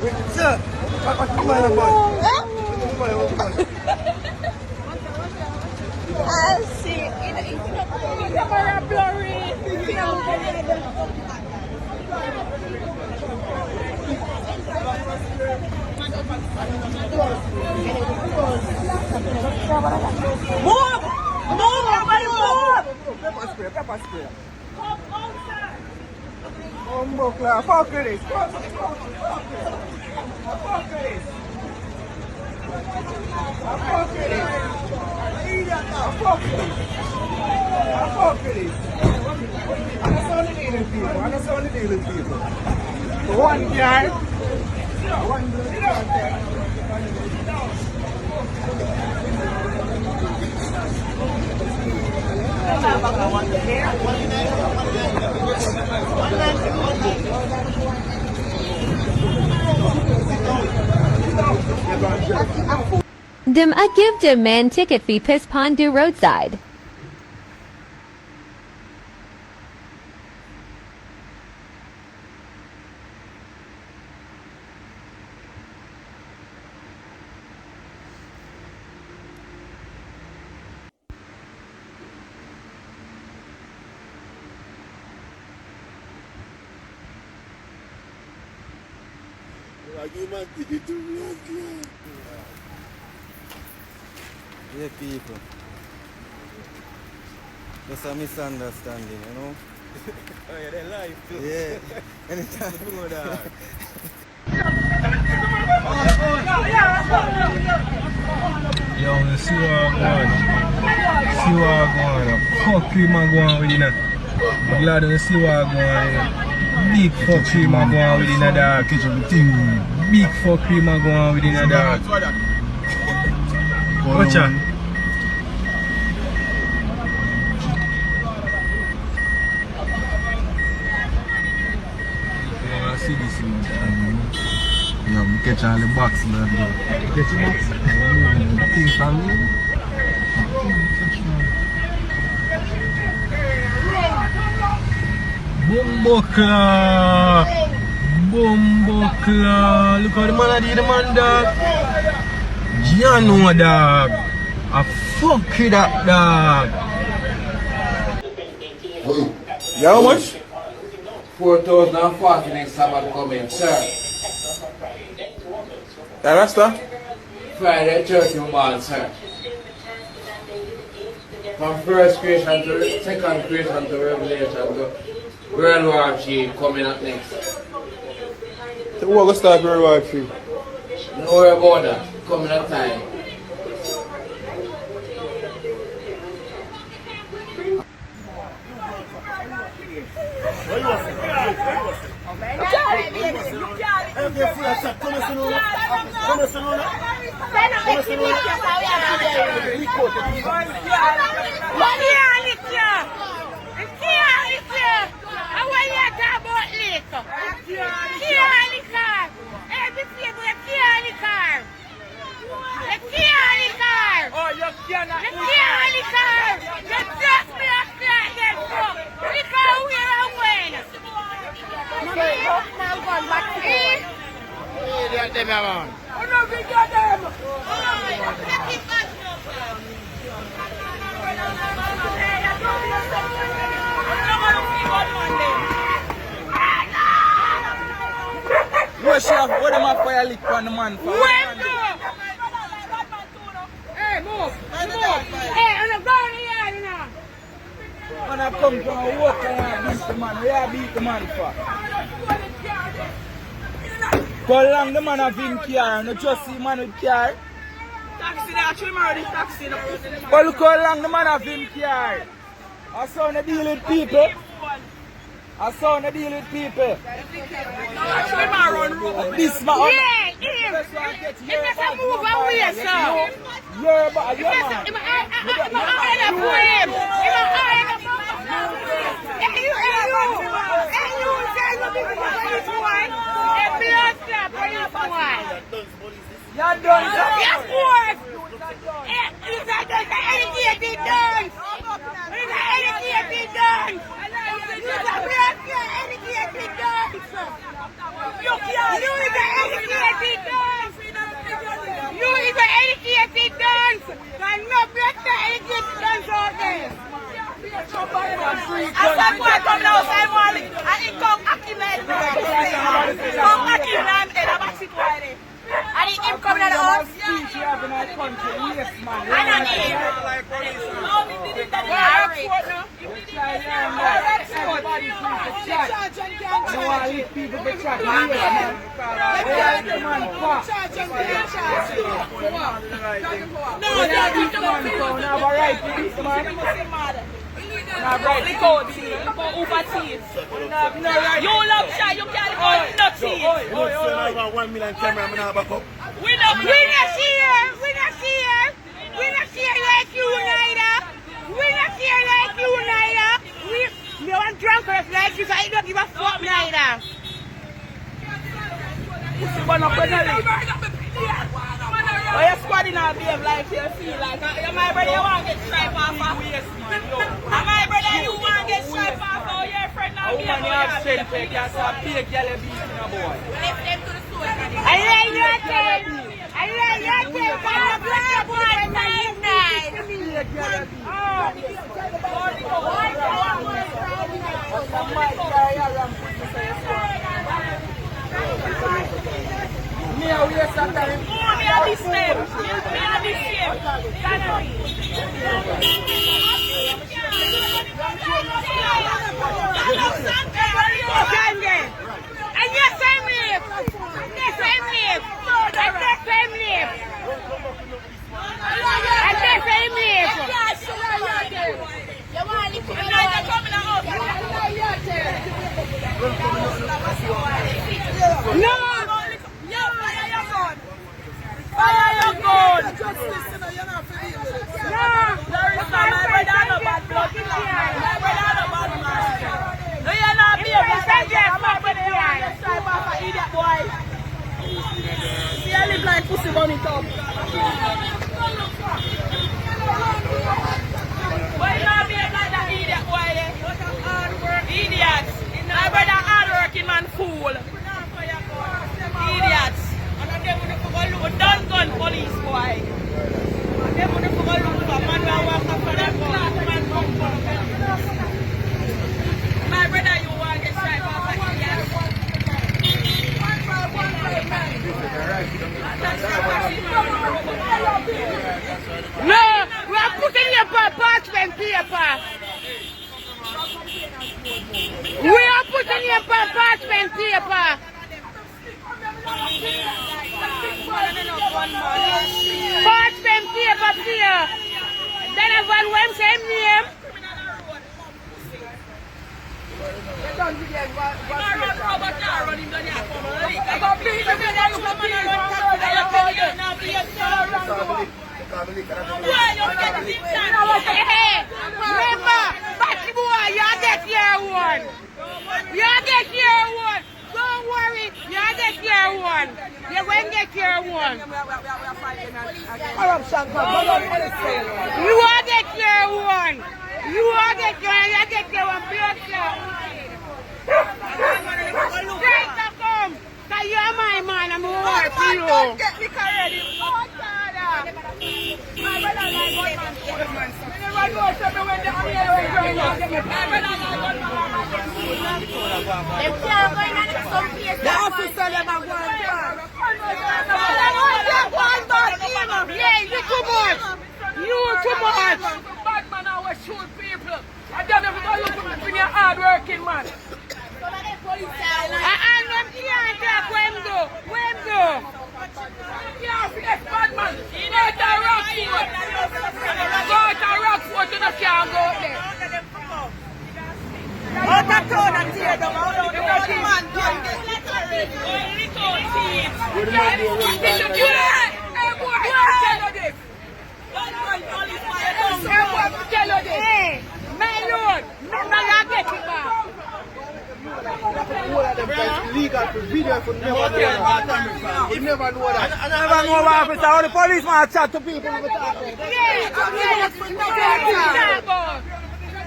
Sir, what's the matter about? I see. It's camera blurry. Move! Move! Everybody move! Pepper spray, pepper spray. Buckler, fuck with this. Fuck with this. Fuck with this. Fuck with this. Fuck with this. Fuck with this. I don't sound the dealing people. I don't sound the dealing people. One guy. One guy. Dem a give dem man ticket fee piss pond do roadside. Yeah, people. That's a misunderstanding, you know? Oh, yeah, they live too. Yeah. Anytime. Yo, you see what I'm going? See what I'm going? Fuck you, man, going with it. I'm glad you see what I'm going. Big fuck you, man, going with it, dog. Big fuck you, man, going with it, dog. Watch out. I see this one. Yeah, we catch all the box, man. Catch the box? Things from me. Bumbokla! Bumbokla! Look how the man did the man, dog. Giano, dog. I fuck with that, dog. Yeah, how much? 4,040 next Sabbath coming, sir. Yeah, that's that. Friday 31, sir. From first creation to second creation to revelation to World War III coming up next. So what will start World War III? No worry about that. Coming up time. What am I fire lick on the man for? Hey, move! Hey, I'm not going here now! When I come from a walk and beat the man, where I beat the man for? How long the man have been car, not just see man with car? Taxi, that's already taxi. But look how long the man have been car. I saw him deal with people. I saw him deal with people. This man. Yeah, him. If there's a move away, sir. You're about your man. I'm high up for him. I'm high up for him. And you say you be the police one. A blood clot police one. You're done, sir. Yes, boy. It's a educated dance. It's a educated dance. It's a blood clot educated dance. You can't do it, educated said, boy, come outside, morning. And he come acting like this. Come acting like this. I'm actually quiet. And him coming at the house. Speech you have in our country, yes, man. I don't need him. No, we did it that way. Everybody please chat. I don't want to leave people to chat. Yes, man. You love shot, you can't go nutsy. We not here. We not here like you, neither. We not here like you, neither. We want drunkers like you, so I don't give a fuck, neither. Oh, your squad in our behave like you feel like my brother, you want to get striped off of My brother, you want to get striped off of your friend now. woman, you have strength to get some big yellow beat in a boy. I like your thing. I like your thing. I'm a black boy, nice. Me a waste of time. Me a the same. Me a the same. And yes, I'm live. Yes, I'm live. And yes, I'm live. And yes, I'm live. You want to live in the coming out? No. Fire your gun! No! My brother no bad blood. My brother no bad man. No, you're not be able to say yes, my brother. You want to strive off an idiot boy. See, I live like pussy bunny top. Why you not be like that idiot boy? Idiots. My brother hard-working man fool. Idiots. Don't gun police boy. They want to go look for man who walk up for them. My brother, you want to get striped off like idiots. No, we are putting your parchment paper. We are putting your parchment paper. Parchment paper here. Then I want one same name. Remember, Batty boy, you get your one. You get your one. Don't worry, you get your one. You're going to get your one. You will get your one. You will get your one. You get your one. Straight to come. Because you're my man. I'm over to you. Get me ready. You too much. Bad man always shoot people. I don't know if you bring your hard working man. And them can't talk when do. When do. Yes, bad man. Go to Rockford. Go to Rockford, you don't can't go there. Out of town and tear them out of the man. Hey, my lord, remember you get it back. Legal for video for never know that. You never know that. I never know what happens. How the policeman chat to people.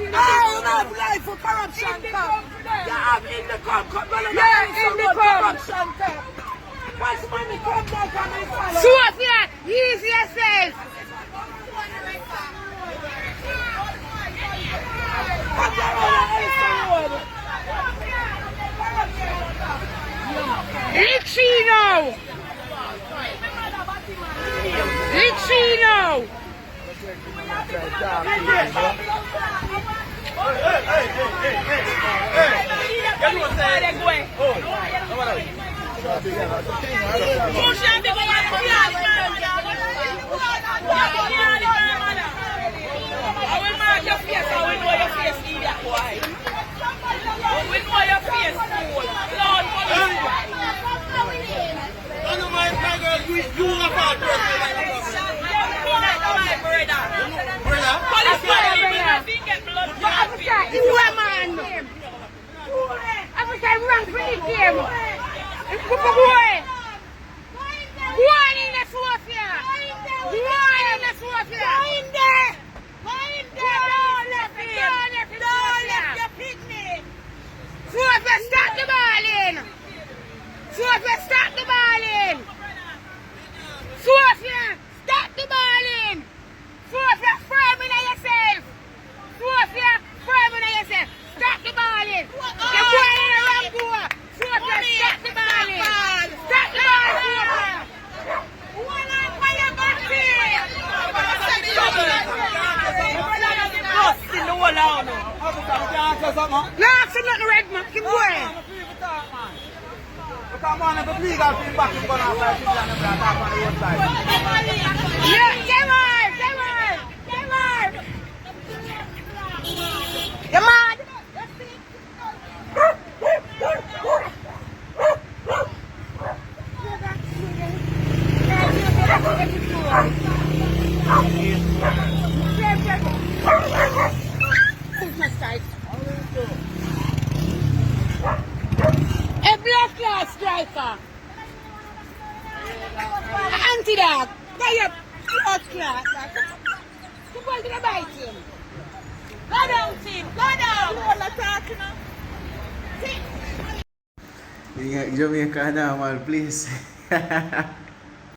You have life for corruption. You have in the corruption. What's money come down from my father? Sophia, ease yourself. now! Richie now! Come on, if the legal team back in going outside, people on the top on the roadside. Yeah, come on! Come on! A blood clot striker. Anti-dog. Get your blood clot. Come on to the bite him. Go down, Tim. Go down. Ingat Jamaica na, mal, please.